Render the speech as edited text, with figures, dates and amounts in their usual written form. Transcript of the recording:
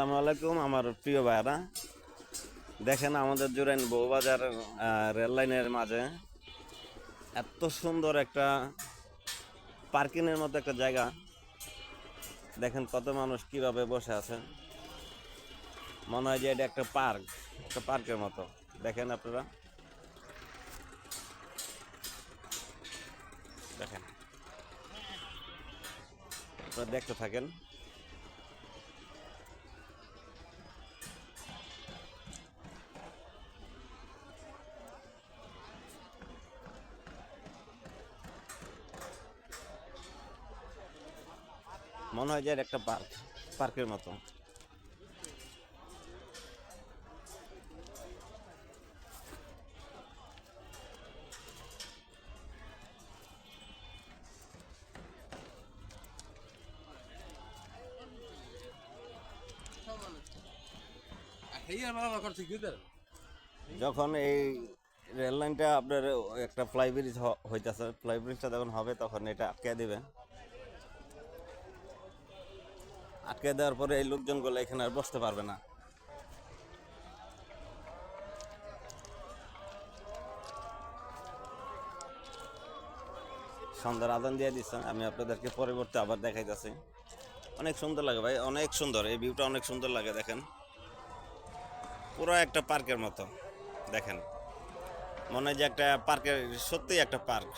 আসসালামু আলাইকুম আমার প্রিয় ভাইরা, দেখেন আমাদের জুরাইন বউবাজার রেল লাইনের মাঝে এত সুন্দর একটা পার্কিংয়ের মতো একটা জায়গা। দেখেন কত মানুষ কিভাবে বসে আছে, মনে হয় যে এটা একটা পার্ক, একটা পার্কের মতো। দেখেন আপনারা, দেখেন, আপনারা দেখতে থাকেন। মনে হয় যে এটা একটা পার্ক, পার্কের মতো। যখন এই রেল লাইনটা আপনার একটা ফ্লাইব্রিজ হইতেছে, ফ্লাইব্রিজটা যখন হবে তখন এটা আটকে দিবে। আটকে দেওয়ার পরে এই লোকজনগুলো এখানে আর বসতে পারবে না। সন্ধ্যার আজান দিয়ে দিচ্ছে, আমি আপনাদেরকে পরবর্তী আবার দেখাইতেছি। অনেক সুন্দর লাগে ভাই, অনেক সুন্দর, এই ভিউটা অনেক সুন্দর লাগে। দেখেন পুরো একটা পার্কের মতো। দেখেন মনে হয় যে একটা পার্কের, সত্যিই একটা পার্ক।